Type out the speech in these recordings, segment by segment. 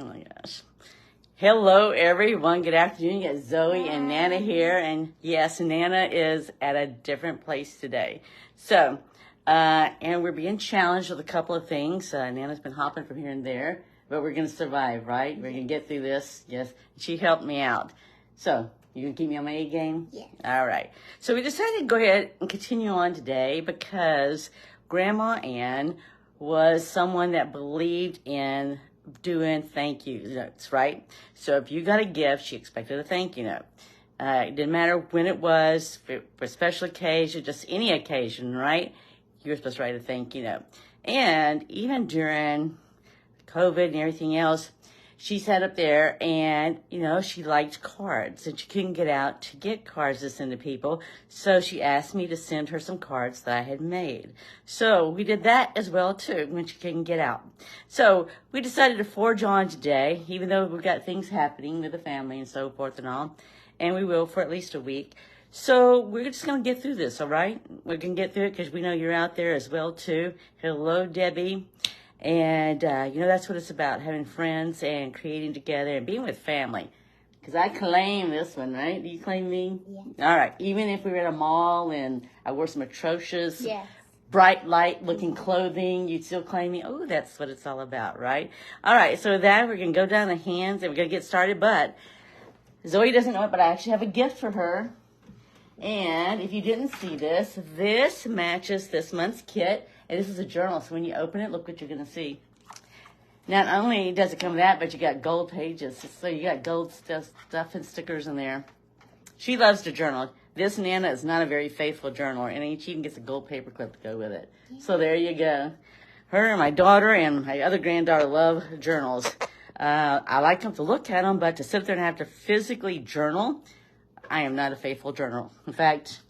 Oh my gosh. Hello, everyone. Good afternoon. You got Zoe and Nana here. And yes, Nana is at a different place today. So, and we're being challenged with a couple of things. Nana's been hopping from here and there, but we're going to survive, right? We're going to get through this. Yes. She helped me out. So, you going to keep me on my A game? Yes. All right. So we decided to go ahead and continue on today because Grandma Ann was someone that believed in doing thank you notes, right? So if you got a gift, she expected a thank you note. It didn't matter when it was, for a special occasion, just any occasion, right? You were supposed to write a thank you note. And even during COVID and everything else, she sat up there and, she liked cards and she couldn't get out to get cards to send to people. So she asked me to send her some cards that I had made. So we did that as well too when she couldn't get out. So we decided to forge on today, even though we've got things happening with the family and so forth and all, and we will for at least a week. So we're just going to get through this, all right? We're going to get through it because we know you're out there as well too. Hello, Debbie. And, that's what it's about, having friends and creating together and being with family. Because I claim this one, right? Do you claim me? Yeah. All right. Even if we were at a mall and I wore some atrocious, yes. bright light-looking clothing, you'd still claim me. Oh, that's what it's all about, right? All right. So with that, we're going to go down the hands and we're going to get started. But Zoe doesn't know it, but I actually have a gift for her. And if you didn't see this, this matches this month's kit. And this is a journal, so when you open it, look what you're going to see. Not only does it come with that, but you got gold pages. So you got gold stuff and stickers in there. She loves to journal. This Nana is not a very faithful journaler, and she even gets a gold paper clip to go with it. So there you go. Her and my daughter and my other granddaughter love journals. I like them to look at them, but to sit there and have to physically journal, I am not a faithful journaler. In fact,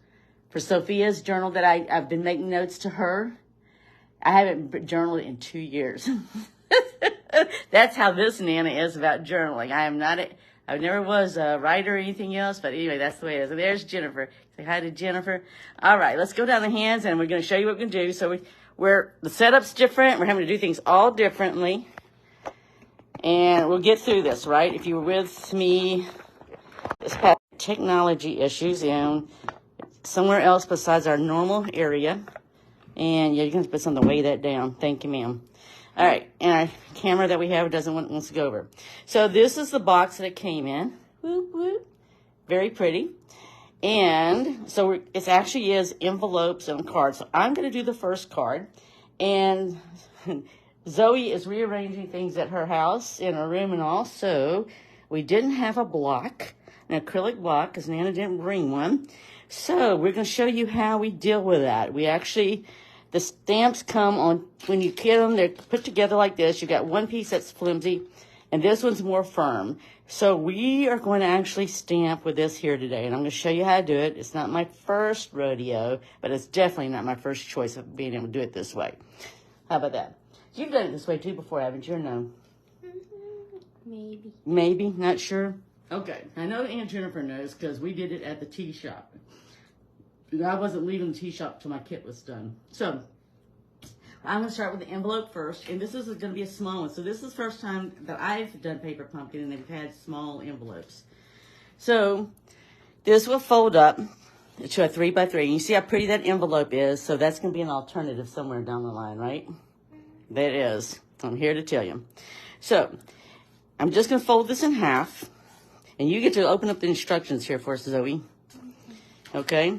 for Sophia's journal that I've been making notes to her, I haven't journaled in 2 years. That's how this Nana is about journaling. I never was a writer or anything else, but anyway, that's the way it is. And there's Jennifer. Say hi to Jennifer. All right, let's go down the hands, and we're going to show you what we can do. So the setup's different. We're having to do things all differently. And we'll get through this, right? If you were with me this past technology issues and somewhere else besides our normal area. And you're going to put something to weigh that down. Thank you, ma'am. All right. And our camera that we have doesn't want to go over. So this is the box that it came in. Whoop, whoop. Very pretty. And so it actually is envelopes and cards. So I'm going to do the first card. And Zoe is rearranging things at her house, in her room and all. So we didn't have a block, an acrylic block, because Nana didn't bring one. So we're going to show you how we deal with that. The stamps come on, when you get them, they're put together like this. You got one piece that's flimsy, and this one's more firm. So we are going to actually stamp with this here today, and I'm going to show you how to do it. It's not my first rodeo, but it's definitely not my first choice of being able to do it this way. How about that? You've done it this way too before, haven't you, or no? Maybe. Maybe? Not sure? Okay. I know Aunt Jennifer knows because we did it at the tea shop. I wasn't leaving the tea shop till my kit was done. So I'm going to start with the envelope first. And this is going to be a small one. So this is the first time that I've done paper pumpkin and they've had small envelopes. So this will fold up to a 3x3. And you see how pretty that envelope is. So that's going to be an alternative somewhere down the line, right? That is. I'm here to tell you. So I'm just going to fold this in half. And you get to open up the instructions here for us, Zoe. Okay?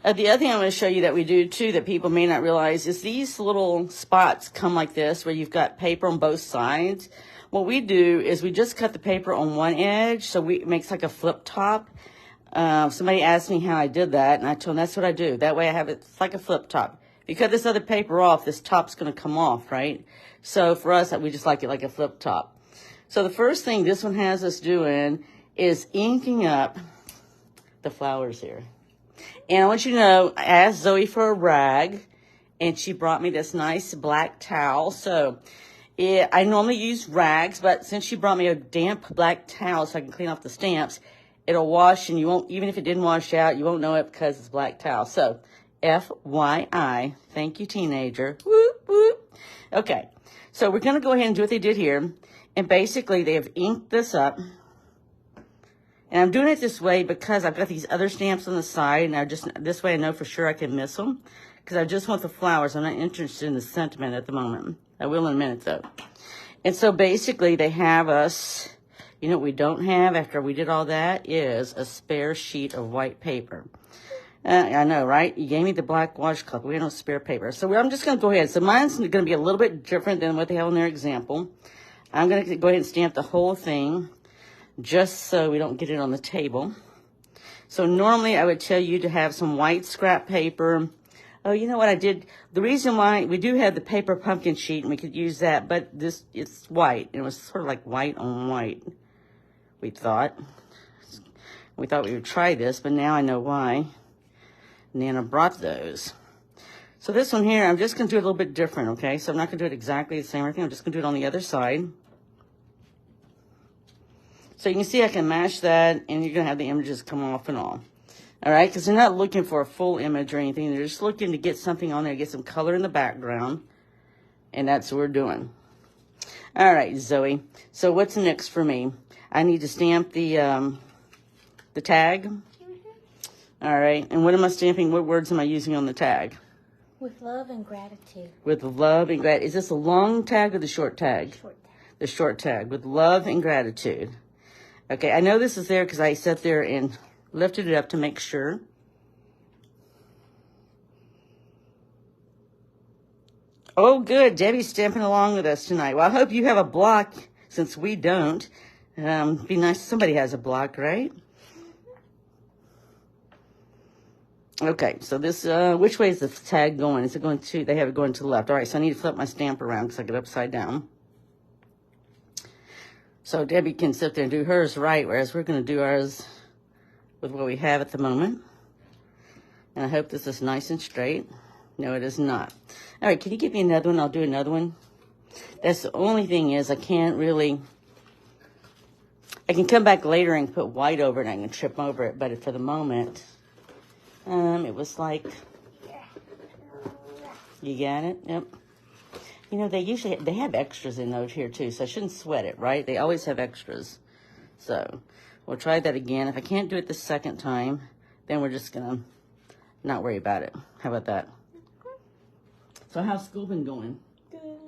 The other thing I'm going to show you that we do, too, that people may not realize is these little spots come like this where you've got paper on both sides. What we do is we just cut the paper on one edge, so it makes like a flip top. Somebody asked me how I did that, and I told them that's what I do. That way I have it's like a flip top. If you cut this other paper off, this top's going to come off, right? So for us, we just like it like a flip top. So the first thing this one has us doing is inking up the flowers here. And I want you to know, I asked Zoe for a rag, and she brought me this nice black towel. So I normally use rags, but since she brought me a damp black towel so I can clean off the stamps, it'll wash, and you won't, even if it didn't wash out, you won't know it because it's black towel. So FYI, thank you, teenager. Whoop, whoop. Okay, so we're going to go ahead and do what they did here. And basically, they have inked this up. And I'm doing it this way because I've got these other stamps on the side, and this way I know for sure I can miss them. Because I just want the flowers. I'm not interested in the sentiment at the moment. I will in a minute, though. And so basically, they have us, you know what we don't have after we did all that is a spare sheet of white paper. I know, right? You gave me the black washcloth. We have no spare paper. So I'm just going to go ahead. So mine's going to be a little bit different than what they have in their example. I'm going to go ahead and stamp the whole thing just so we don't get it on the table. So normally I would tell you to have some white scrap paper. Oh, you know what I did? The reason why we do have the paper pumpkin sheet, and we could use that, but it's white. It was sort of like white on white, we thought. We thought we would try this, but now I know why. Nana brought those. So this one here, I'm just going to do it a little bit different, okay? So I'm not going to do it exactly the same or anything. I'm just going to do it on the other side. So you can see I can mash that, and you're going to have the images come off and all. All right, because they're not looking for a full image or anything. They're just looking to get something on there, get some color in the background. And that's what we're doing. All right, Zoe. So what's next for me? I need to stamp the tag. All right, and what am I stamping? What words am I using on the tag? With love and gratitude. With love and gratitude. Is this a long tag or the short tag? Short tag. The short tag. With love and gratitude. Okay, I know this is there because I sat there and lifted it up to make sure. Oh, good. Debbie's stamping along with us tonight. Well, I hope you have a block since we don't. Be nice if somebody has a block, right? Okay, so this, which way is the tag going? Is it going to, they have it going to the left. All right, so I need to flip my stamp around because I get upside down. So Debbie can sit there and do hers right, whereas we're going to do ours with what we have at the moment. And I hope this is nice and straight. No, it is not. All right, can you give me another one? I'll do another one. That's the only thing is I can't really, I can come back later and put white over it and I can trip over it. But for the moment, it was like, you got it? Yep. You know, they have extras in those here too, so I shouldn't sweat it, right? They always have extras. So we'll try that again. If I can't do it the second time, then we're just gonna not worry about it. How about that? So how's school been going? Good.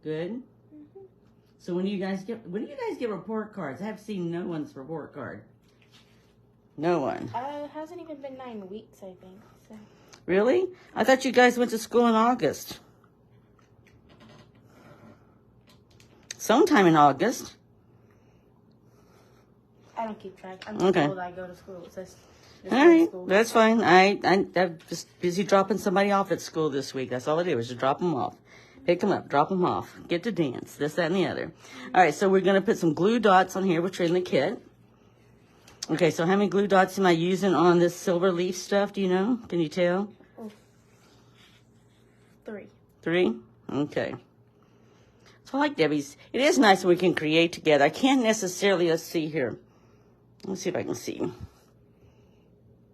Good? Mm-hmm. So when do you guys get report cards? I have seen no one's report card. No one. It hasn't even been 9 weeks, I think. So. Really? I thought you guys went to school in August. Sometime in August. I don't keep track. I'm Okay. told I go to school. It says All right, that's fine. I'm just busy dropping somebody off at school this week. That's all I do is just drop them off. Pick them up, drop them off, get to dance, this, that, and the other. All right, so we're going to put some glue dots on here, which are in the kit. Okay, so how many glue dots am I using on this silver leaf stuff? Do you know? Can you tell? 3. 3? Okay. So I like Debbie's. It is nice when we can create together. I can't necessarily, let's see here. Let's see if I can see.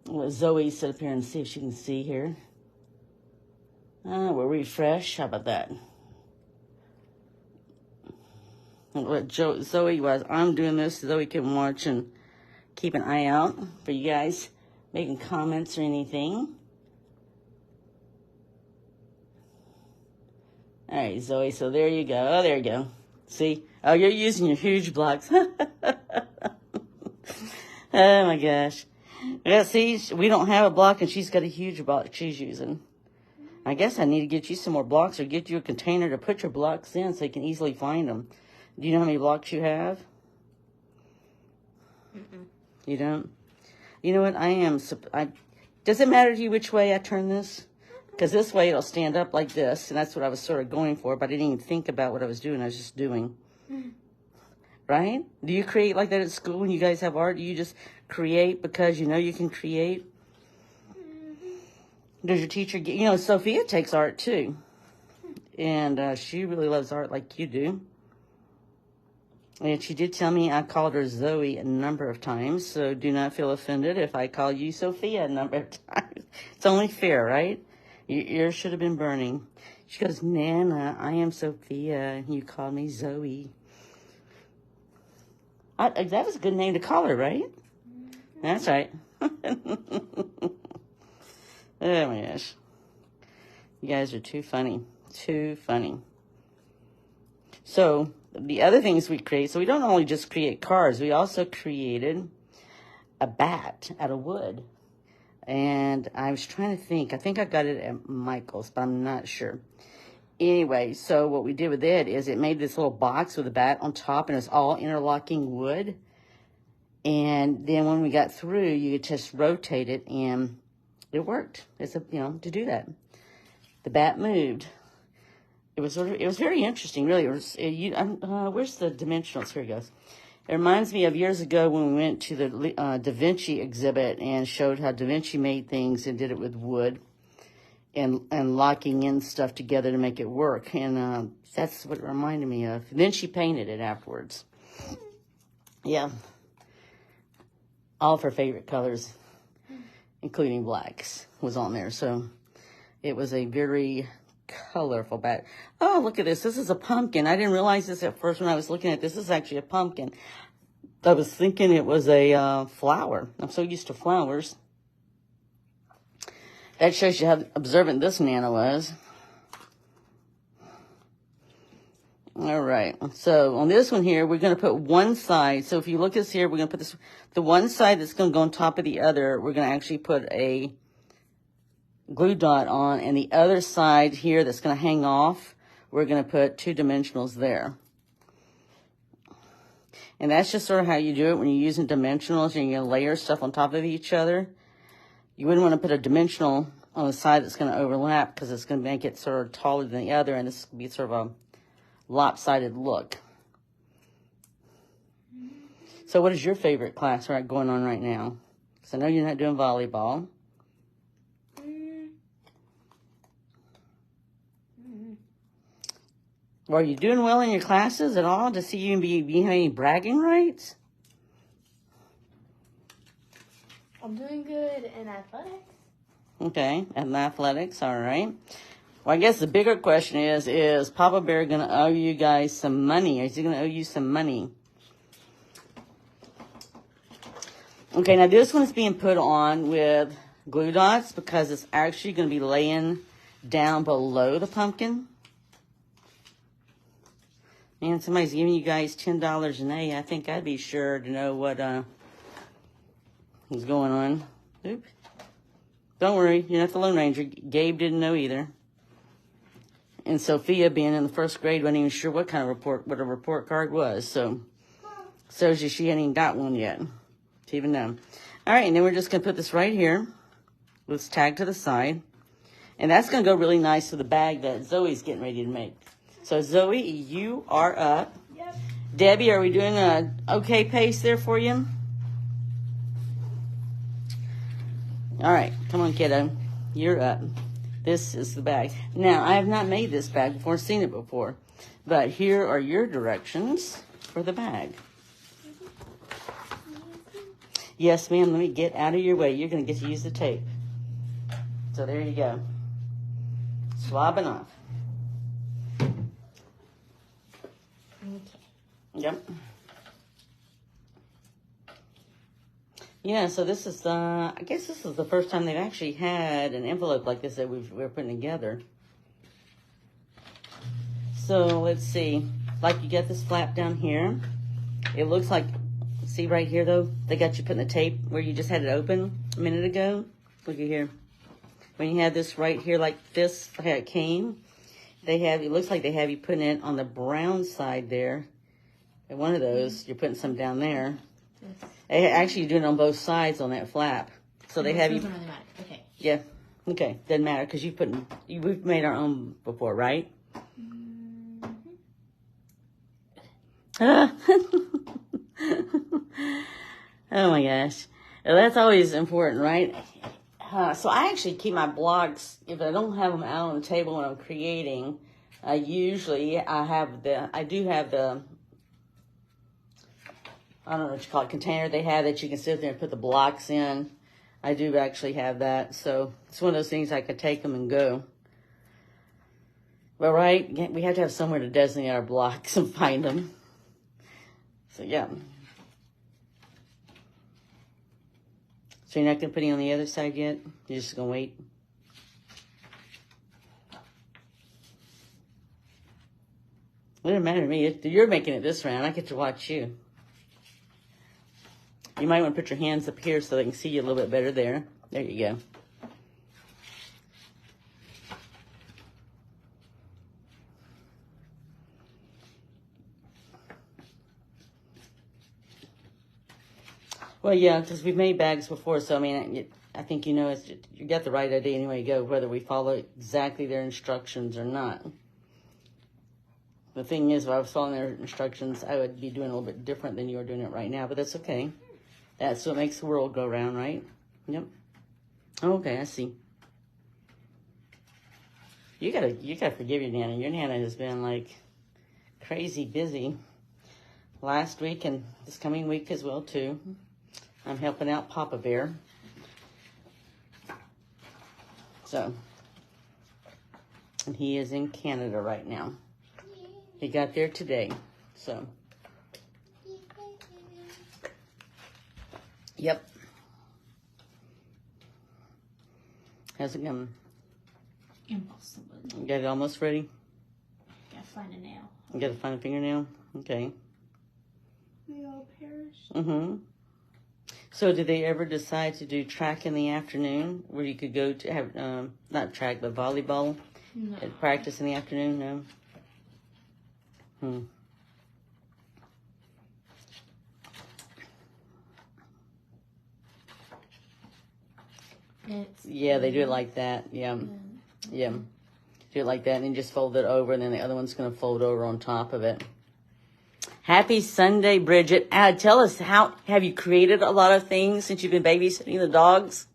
I'll let Zoe sit up here and see if she can see here. We'll refresh. How about that? I'll let Zoe, while I'm doing this, Zoe can watch and keep an eye out for you guys making comments or anything. All right, Zoe, so there you go. Oh, there you go. See? Oh, you're using your huge blocks. Oh, my gosh. Yeah, see, we don't have a block, and she's got a huge block she's using. I guess I need to get you some more blocks or get you a container to put your blocks in so you can easily find them. Do you know how many blocks you have? Mm-mm. You don't? You know what? Does it matter to you which way I turn this? Because this way it'll stand up like this, and that's what I was sort of going for, but I didn't even think about what I was doing. I was just doing. Right? Do you create like that at school when you guys have art? Do you just create because you know you can create? Does your teacher get, you know, Sophia takes art too. And she really loves art like you do. And she did tell me I called her Zoe a number of times, so do not feel offended if I call you Sophia a number of times. It's only fair, right? Your ears should have been burning. She goes, Nana, I am Sophia, and you called me Zoe. That was a good name to call her, right? That's right. Oh my gosh. You guys are too funny. Too funny. So, the other things we create, so we don't only just create cars, we also created a bat out of wood. And I was trying to think. I think I got it at Michael's, but I'm not sure. Anyway, so what we did with it is it made this little box with a bat on top, and it's all interlocking wood. And then when we got through, you could just rotate it, and it worked. It's to do that. The bat moved. It was very interesting, really. Where's the dimensionals? Here it goes. It reminds me of years ago when we went to the Da Vinci exhibit and showed how Da Vinci made things and did it with wood and locking in stuff together to make it work. And that's what it reminded me of. And then she painted it afterwards. Yeah. All of her favorite colors, including blacks, was on there. So it was a very colorful bat. Oh, look at this. This is a pumpkin. I didn't realize this at first when I was looking at this. This is actually a pumpkin. I was thinking it was a flower. I'm so used to flowers. That shows you how observant this Nana was. All right. So on this one here, we're going to put one side. So if you look at this here, we're going to put the one side that's going to go on top of the other. We're going to actually put a glue dot on, and the other side here that's going to hang off, we're going to put 2 dimensionals there. And that's just sort of how you do it when you're using dimensionals. You're going to layer stuff on top of each other. You wouldn't want to put a dimensional on the side that's going to overlap because it's going to make it sort of taller than the other, and this will be sort of a lopsided look. So what is your favorite class going on right now? Because I know you're not doing volleyball. Are you doing well in your classes at all? To see you be have any bragging rights? I'm doing good in athletics. Okay, in athletics, all right. Well, I guess the bigger question is Papa Bear going to owe you guys some money? Is he going to owe you some money? Okay, now this one is being put on with glue dots because it's actually going to be laying down below the pumpkin. Man, somebody's giving you guys $10 an A. I think I'd be sure to know what is going on. Oop. Don't worry, you're not the Lone Ranger. Gabe didn't know either. And Sophia, being in the first grade, wasn't even sure what a report card was. So shows you she hadn't even got one yet to even know. All right, and then we're just going to put this right here. Let's tag to the side. And that's going to go really nice to the bag that Zoe's getting ready to make. So, Zoe, you are up. Yep. Debbie, are we doing a okay pace there for you? All right. Come on, kiddo. You're up. This is the bag. Now, I have not made this bag before, seen it before. But here are your directions for the bag. Yes, ma'am. Let me get out of your way. You're going to get to use the tape. So, there you go. Swabbing off. Yep. Yeah, so this is, I guess this is the first time they've actually had an envelope like this that we're putting together. So let's see. Like you get this flap down here. It looks like, see right here though? They got you putting the tape where you just had it open a minute ago. Look at here. When you have this right here like this, how it came, it looks like they have you putting it on the brown side there. And one of those, you're putting some down there. They actually doing it on both sides on that flap. So they have you. Doesn't really matter. Okay. Yeah. Okay. Doesn't matter because we've made our own before, right? Oh my gosh. Well, that's always important, right? So I actually keep my blocks, if I don't have them out on the table when I'm creating, I do have the, I don't know what you call it, container they have that you can sit there and put the blocks in. I do actually have that. So it's one of those things I could take them and go. But right, we have to have somewhere to designate our blocks and find them. So yeah. So you're not going to put any on the other side yet? You're just going to wait? It doesn't matter to me. You're making it this round. I get to watch you. You might want to put your hands up here so they can see you a little bit better there. There you go. Well, yeah, because we've made bags before, so I mean, I think you know you got the right idea anyway you go, whether we follow exactly their instructions or not. The thing is, if I was following their instructions, I would be doing a little bit different than you're doing it right now, but that's okay. That's what makes the world go round, right? Yep. Okay, I see. You gotta forgive your Nana. Your Nana has been like crazy busy last week and this coming week as well too. I'm helping out Papa Bear. So, and he is in Canada right now. He got there today, so. Yep. How's it going? Impossible. You got it almost ready? Gotta find a nail. You gotta find a fingernail? Okay. They all perished. Mm-hmm. So did they ever decide to do track in the afternoon where you could go to have, not track, but volleyball? No. And practice in the afternoon? No? Yeah, they do it like that. Yeah. Yeah. Do it like that and then just fold it over and then the other one's going to fold over on top of it. Happy Sunday, Bridget. Tell us, how have you created a lot of things since you've been babysitting the dogs?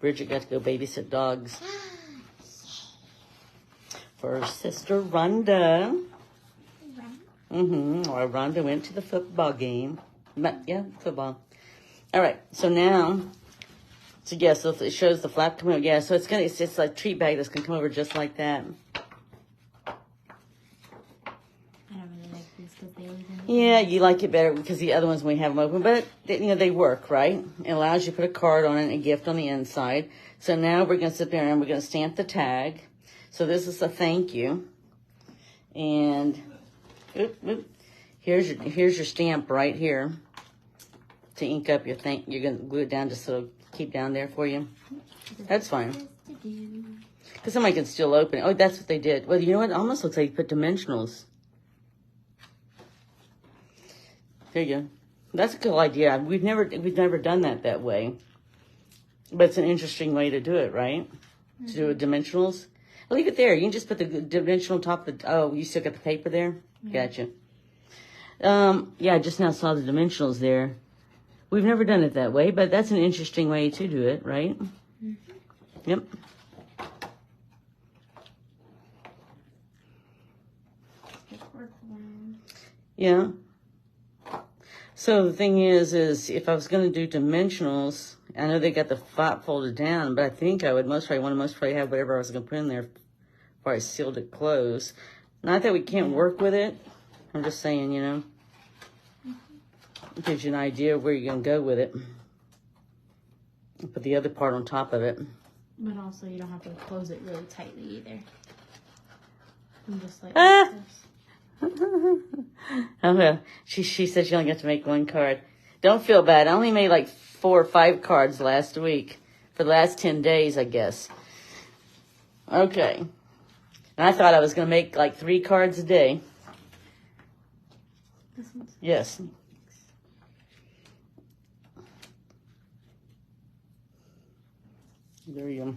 Bridget got to go babysit dogs for her sister Rhonda. Or Rhonda went to the football game. But yeah, football. All right, so now, so yeah, so it shows the flap coming over. Yeah, so it's just like a treat bag that's gonna come over just like that. Yeah, you like it better because the other ones we have them open, but they work, right? It allows you to put a card on it and a gift on the inside. So now we're going to sit there and we're going to stamp the tag. So this is a thank you. And here's your stamp right here to ink up your thing. You're going to glue it down just so it'll keep down there for you. That's fine. Because somebody can still open it. Oh, that's what they did. Well, you know what? It almost looks like you put dimensionals. There you go. That's a cool idea. We've never done that way. But it's an interesting way to do it, right? To do it dimensionals. I'll leave it there. You can just put the dimensional top of the, oh, you still got the paper there? Yeah. Gotcha. Yeah, I just now saw the dimensionals there. We've never done it that way, but that's an interesting way to do it, right? Mm-hmm. Yep. Yeah. So the thing is if I was going to do dimensionals, I know they got the flap folded down, but I think I would most probably have whatever I was going to put in there before I sealed it closed. Not that we can't work with it. I'm just saying, it gives you an idea of where you're going to go with it. Put the other part on top of it. But also you don't have to close it really tightly either. And just like Okay. She said she only got to make one card. Don't feel bad. I only made like 4 or 5 cards last week. For the last 10 days, I guess. Okay. And I thought I was going to make like 3 cards a day. This one's yes. There you go.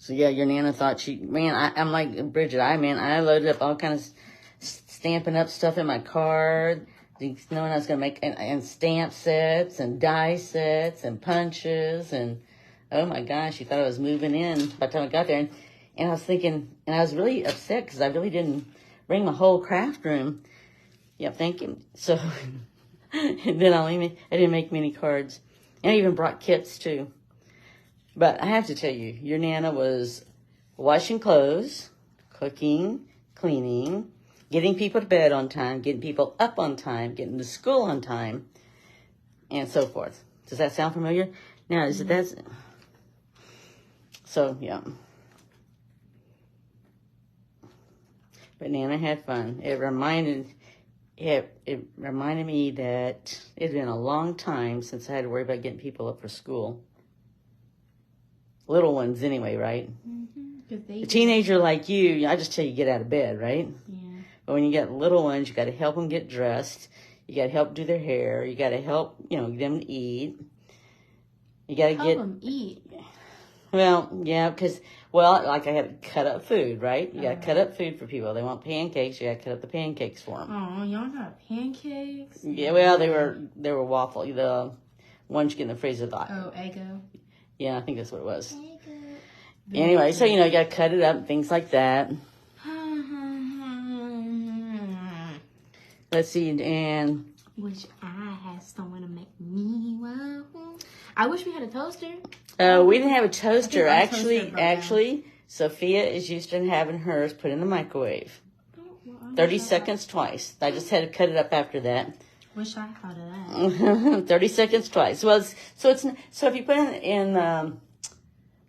So yeah, your Nana thought I'm like Bridget. I loaded up all kinds of stamping up stuff in my card, knowing I was gonna make and stamp sets and die sets and punches and oh my gosh, she thought I was moving in by the time I got there. And I was thinking, and I was really upset because I really didn't bring my whole craft room. Yeah, thank you. So and then I didn't make many cards, and I even brought kits too. But I have to tell you, your Nana was washing clothes, cooking, cleaning, getting people to bed on time, getting people up on time, getting to school on time. and so forth. Does that sound familiar? Now, is it that? So, yeah. But Nana had fun. It reminded me that it had been a long time since I had to worry about getting people up for school. Little ones anyway, right? A teenager like you, I just tell you get out of bed, right? Yeah. But when you get little ones, you got to help them get dressed. You got to help do their hair. You got to help, them to eat. You got to help them eat. Well, yeah, because, like I had to cut up food, right? You got to cut up food for people. They want pancakes. You got to cut up the pancakes for them. Oh, y'all got pancakes? Yeah, well, they were waffle. The ones you get in the freezer. Oh, Eggo. Yeah, I think that's what it was. Eggo. Anyway, so, you got to cut it up and things like that. Let's see, and... Wish I had someone to make me waffle. I wish we had a toaster. We didn't have a toaster. Actually, Sophia is used to having hers put in the microwave. 30 seconds twice. I just had to cut it up after that. Wish I thought of that. 30 seconds twice. Well, so if you put it in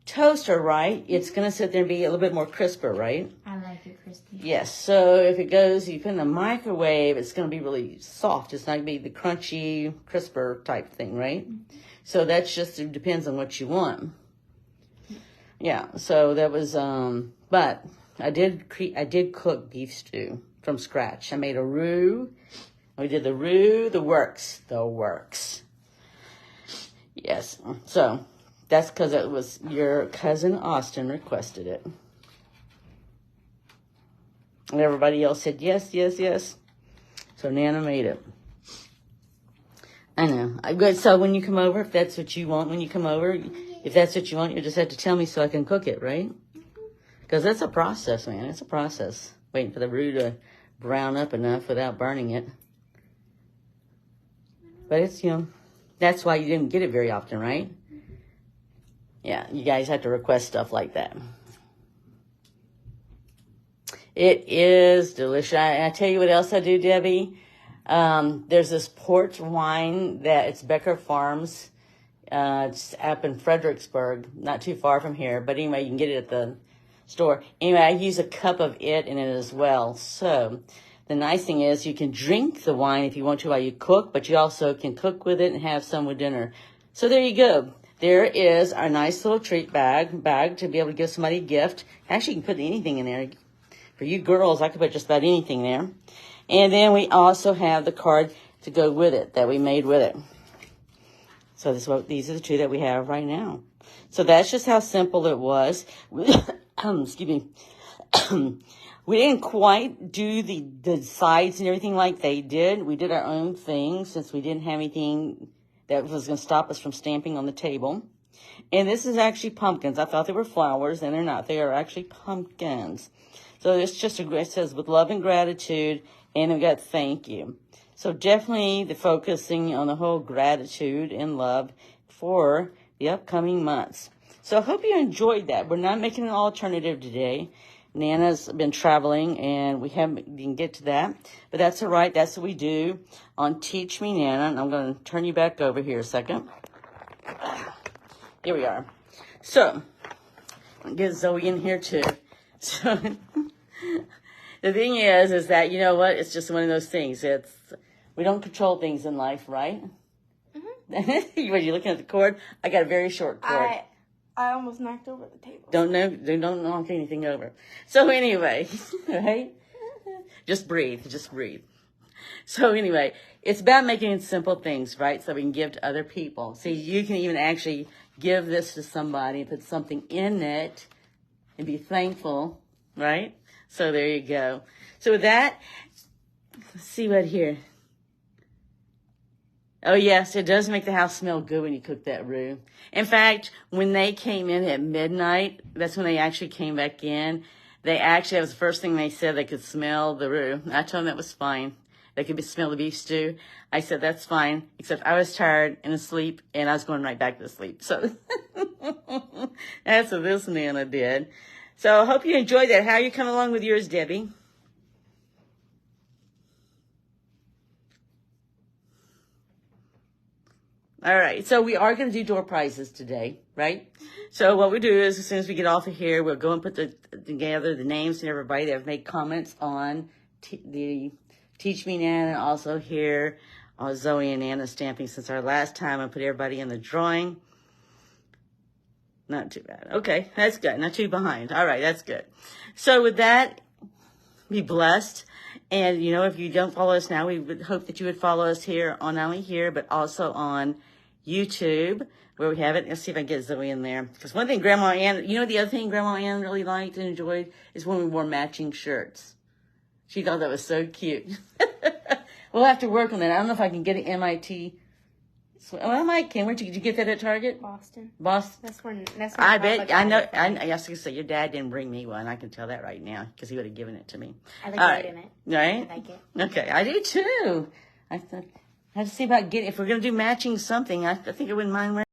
toaster, right, it's going to sit there and be a little bit more crisper, right? I like it crispy. Yes. So if you put it in the microwave, it's going to be really soft. It's not going to be the crunchy, crisper type thing, right? Mm-hmm. So that's it depends on what you want. Yeah. So that was, but I did cook beef stew from scratch. I made a roux. We did the roux, the works. Yes. So that's because it was your cousin Austin requested it. And everybody else said yes. So Nana made it. I know. So when you come over, if that's what you want, you just have to tell me so I can cook it, right? Because that's a process, man. It's a process. Waiting for the roux to brown up enough without burning it. But it's, that's why you didn't get it very often, right? Yeah, you guys have to request stuff like that. It is delicious. I tell you what else I do, Debbie. There's this port wine that it's Becker Farms. It's up in Fredericksburg, not too far from here. But anyway, you can get it at the store. Anyway, I use a cup of it in it as well. So the nice thing is you can drink the wine if you want to while you cook, but you also can cook with it and have some with dinner. So there you go. There is our nice little treat bag to be able to give somebody a gift. Actually, you can put anything in there. For you girls, I could put just about anything there. And then we also have the card to go with it that we made with it. So these are the two that we have right now. So that's just how simple it was. Excuse me. We didn't quite do the sides and everything like they did. We did our own thing since we didn't have anything that was going to stop us from stamping on the table. And this is actually pumpkins. I thought they were flowers, and they're not. They are actually pumpkins. So it's just it says with love and gratitude, and we got thank you. So definitely the focusing on the whole gratitude and love for the upcoming months. So I hope you enjoyed that. We're not making an alternative today. Nana's been traveling, and we didn't get to that. But that's all right. That's what we do on Teach Me Nana. And I'm going to turn you back over here a second. Here we are. So, I'll get Zoe in here too. So, the thing is that, you know what? It's just one of those things. We don't control things in life, right? Mm-hmm. When you're looking at the cord, I got a very short cord. I almost knocked over the table. Don't knock anything over. So anyway, right? Just breathe. So anyway, it's about making simple things, right? So we can give to other people. See, you can even actually give this to somebody and put something in it and be thankful, right? So there you go. So with that, let's see what here. Oh, yes, it does make the house smell good when you cook that roux. In fact, when they came in at midnight, that's when they actually came back in. That was the first thing they said, they could smell the roux. I told them that was fine. They could smell the beef stew. I said, that's fine, except I was tired and asleep, and I was going right back to sleep. So that's what this Nana did. So I hope you enjoyed that. How are you coming along with yours, Debbie? All right. So we are going to do door prizes today, right? So what we do is as soon as we get off of here, we'll go and put together the names and everybody that have made comments on the Teach Me Nana, and also here on Zoe and Nana stamping since our last time. I put everybody in the drawing. Not too bad. Okay, that's good. Not too behind. All right, that's good. So with that, be blessed. And, you know, if you don't follow us now, we would hope that you would follow us here on not only here, but also on YouTube, where we have it. Let's see if I can get Zoe in there. Because one thing Grandma Ann, you know, the other thing Grandma Ann really liked and enjoyed is when we wore matching shirts. She thought that was so cute. We'll have to work on that. I don't know if I can get an MIT. Well, I might can. Did you get that at Target? Boston. Boston. That's where I bet. I know. I was going to say, your dad didn't bring me one. I can tell that right now because he would have given it to me. I like right. in it. Right? I like it. Okay, I do too. I have to see about getting, if we're going to do matching something, I think I wouldn't mind wearing